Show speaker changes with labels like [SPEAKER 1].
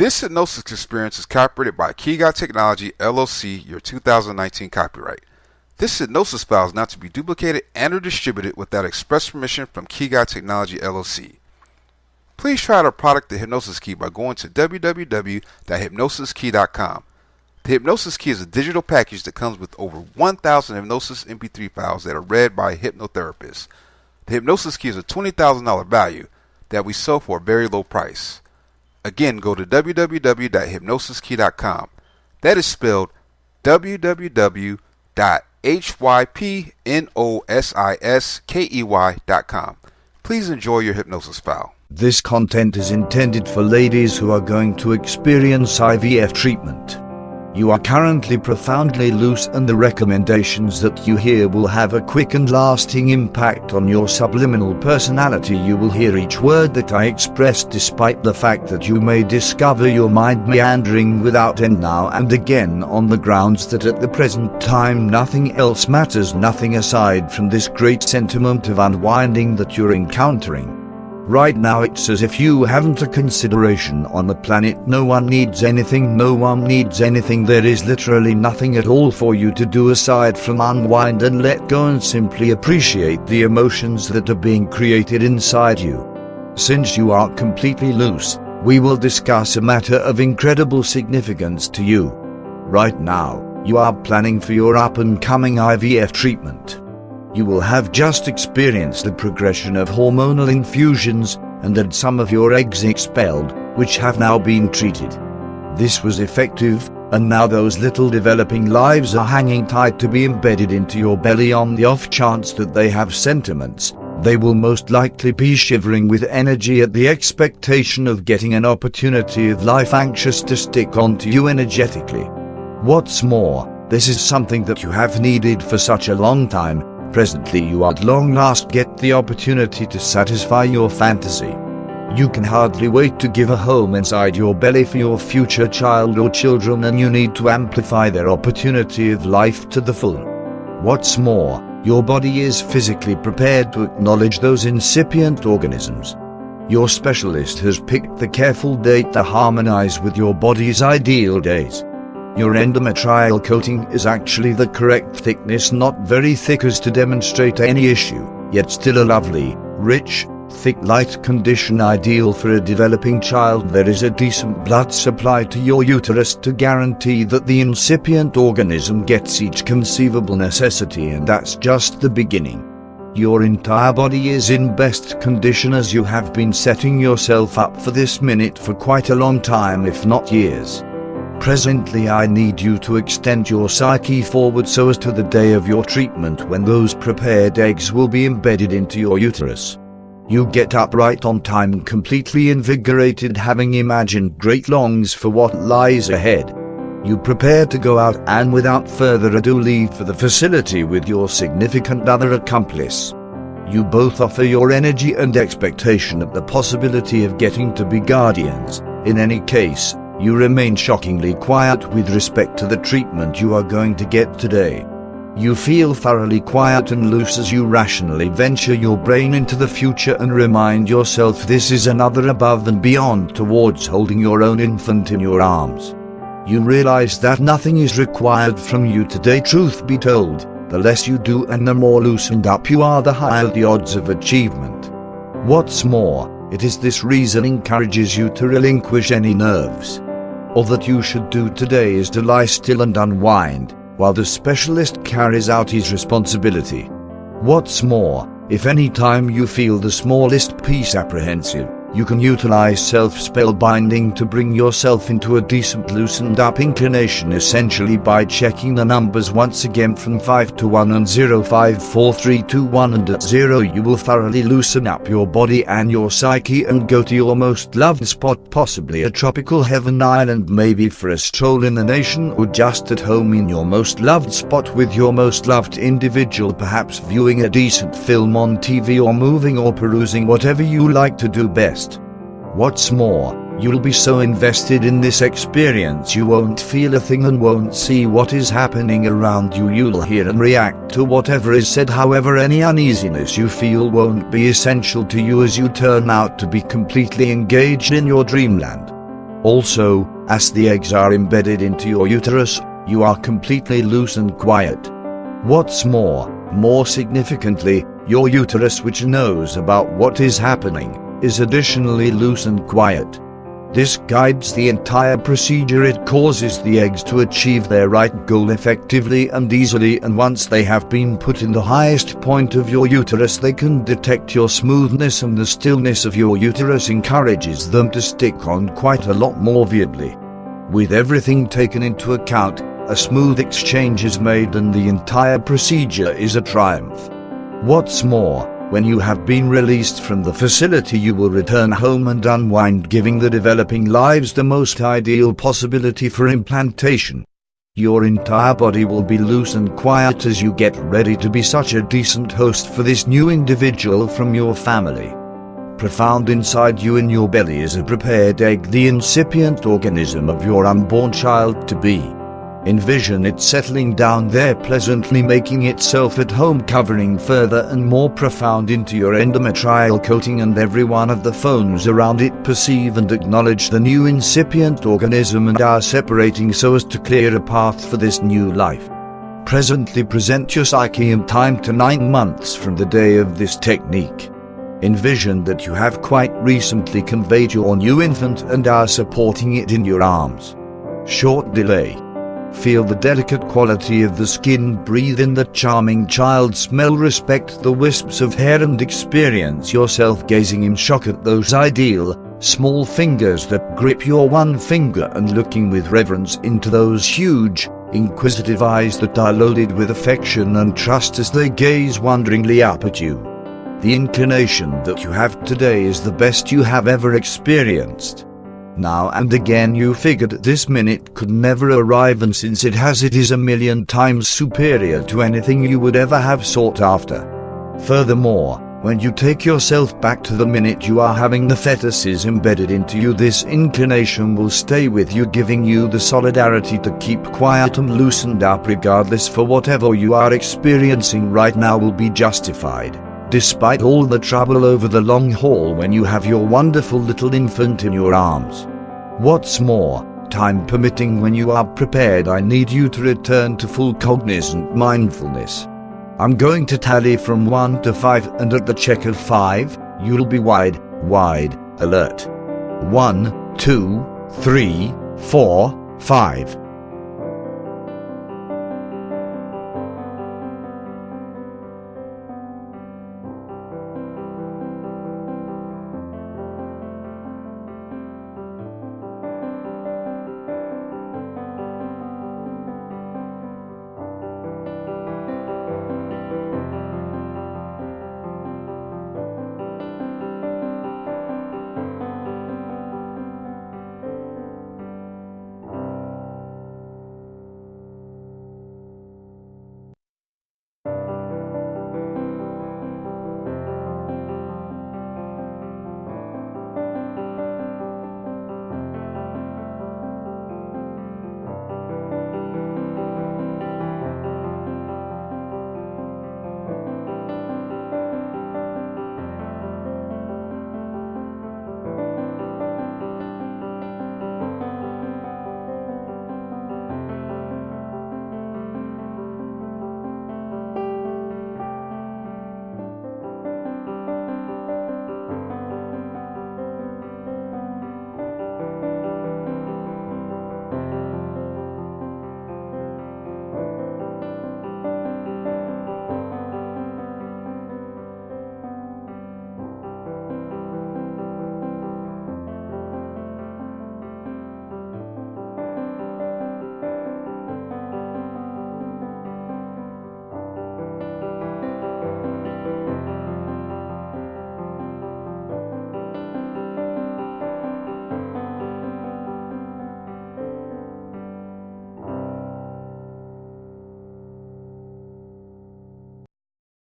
[SPEAKER 1] This hypnosis experience is copyrighted by Key Guy Technology, LLC, your 2019 copyright. This hypnosis file is not to be duplicated and or distributed without express permission from Key Guy Technology, LLC. Please try out our product, the Hypnosis Key, by going to www.hypnosiskey.com. The Hypnosis Key is a digital package that comes with over 1,000 Hypnosis Mp3 files that are read by a hypnotherapist. The Hypnosis Key is a $20,000 value that we sell for a very low price. Again, go to www.hypnosiskey.com. That is spelled www.hypnosiskey.com. Please enjoy your hypnosis file.
[SPEAKER 2] This content is intended for ladies who are going to experience IVF treatment. You are currently profoundly loose, and the recommendations that you hear will have a quick and lasting impact on your subliminal personality. You will hear each word that I express, despite the fact that you may discover your mind meandering without end now and again, on the grounds that at the present time nothing else matters, nothing aside from this great sentiment of unwinding that you're encountering. Right now it's as if you haven't a consideration on the planet. No one needs anything, no one needs anything. There is literally nothing at all for you to do aside from unwind and let go and simply appreciate the emotions that are being created inside you. Since you are completely loose, we will discuss a matter of incredible significance to you. Right now, you are planning for your up-and-coming IVF treatment. You will have just experienced the progression of hormonal infusions and had some of your eggs expelled, which have now been treated. This was effective, and now those little developing lives are hanging tight to be embedded into your belly. On the off chance that they have sentiments, they will most likely be shivering with energy at the expectation of getting an opportunity of life, anxious to stick onto you energetically. What's more, this is something that you have needed for such a long time. Presently you at long last get the opportunity to satisfy your fantasy. You can hardly wait to give a home inside your belly for your future child or children, and you need to amplify their opportunity of life to the full. What's more, your body is physically prepared to acknowledge those incipient organisms. Your specialist has picked the careful date to harmonize with your body's ideal days. Your endometrial coating is actually the correct thickness, not very thick as to demonstrate any issue, yet still a lovely, rich, thick, light condition ideal for a developing child. There is a decent blood supply to your uterus to guarantee that the incipient organism gets each conceivable necessity, and that's just the beginning. Your entire body is in best condition, as you have been setting yourself up for this minute for quite a long time, if not years. Presently I need you to extend your psyche forward so as to the day of your treatment, when those prepared eggs will be embedded into your uterus. You get up right on time, completely invigorated, having imagined great longs for what lies ahead. You prepare to go out and without further ado leave for the facility with your significant other accomplice. You both offer your energy and expectation at the possibility of getting to be guardians. In any case, you remain shockingly quiet with respect to the treatment you are going to get today. You feel thoroughly quiet and loose as you rationally venture your brain into the future and remind yourself this is another above and beyond towards holding your own infant in your arms. You realize that nothing is required from you today. Truth be told, the less you do and the more loosened up you are, the higher the odds of achievement. What's more, it is this reason encourages you to relinquish any nerves. All that you should do today is to lie still and unwind, while the specialist carries out his responsibility. What's more, if any time you feel the smallest piece apprehensive, you can utilize self-spellbinding to bring yourself into a decent loosened up inclination, essentially by checking the numbers once again from 5 to 1 and 0, 5, 4, 3, 2, 1, and at 0 you will thoroughly loosen up your body and your psyche and go to your most loved spot, possibly a tropical heaven island, maybe for a stroll in the nation, or just at home in your most loved spot with your most loved individual, perhaps viewing a decent film on TV or moving or perusing, whatever you like to do best. What's more, you'll be so invested in this experience you won't feel a thing and won't see what is happening around you. You'll hear and react to whatever is said. However, any uneasiness you feel won't be essential to you, as you turn out to be completely engaged in your dreamland. Also, as the eggs are embedded into your uterus, you are completely loose and quiet. What's more significantly, your uterus, which knows about what is happening, is additionally loose and quiet. This guides the entire procedure. It causes the eggs to achieve their right goal effectively and easily, and once they have been put in the highest point of your uterus, they can detect your smoothness, and the stillness of your uterus encourages them to stick on quite a lot more vividly. With everything taken into account, a smooth exchange is made and the entire procedure is a triumph. What's more, when you have been released from the facility, you will return home and unwind, giving the developing lives the most ideal possibility for implantation. Your entire body will be loose and quiet as you get ready to be such a decent host for this new individual from your family. Profound inside you in your belly is a prepared egg, the incipient organism of your unborn child-to-be. Envision it settling down there pleasantly, making itself at home, covering further and more profound into your endometrial coating, and every one of the phones around it perceive and acknowledge the new incipient organism and are separating so as to clear a path for this new life. Presently present your psyche in time to 9 months from the day of this technique. Envision that you have quite recently conveyed your new infant and are supporting it in your arms. Short delay. Feel the delicate quality of the skin, breathe in the charming child smell, respect the wisps of hair, and experience yourself gazing in shock at those ideal, small fingers that grip your one finger, and looking with reverence into those huge, inquisitive eyes that are loaded with affection and trust as they gaze wonderingly up at you. The inclination that you have today is the best you have ever experienced. Now and again you figured this minute could never arrive, and since it has, it is a million times superior to anything you would ever have sought after. Furthermore, when you take yourself back to the minute you are having, the fetuses embedded into you, this inclination will stay with you, giving you the solidarity to keep quiet and loosened up regardless, for whatever you are experiencing right now will be justified, despite all the trouble over the long haul when you have your wonderful little infant in your arms. What's more, time permitting, when you are prepared, I need you to return to full cognizant mindfulness. I'm going to tally from 1 to 5, and at the check of 5, you'll be wide alert. 1, 2, 3, 4, 5.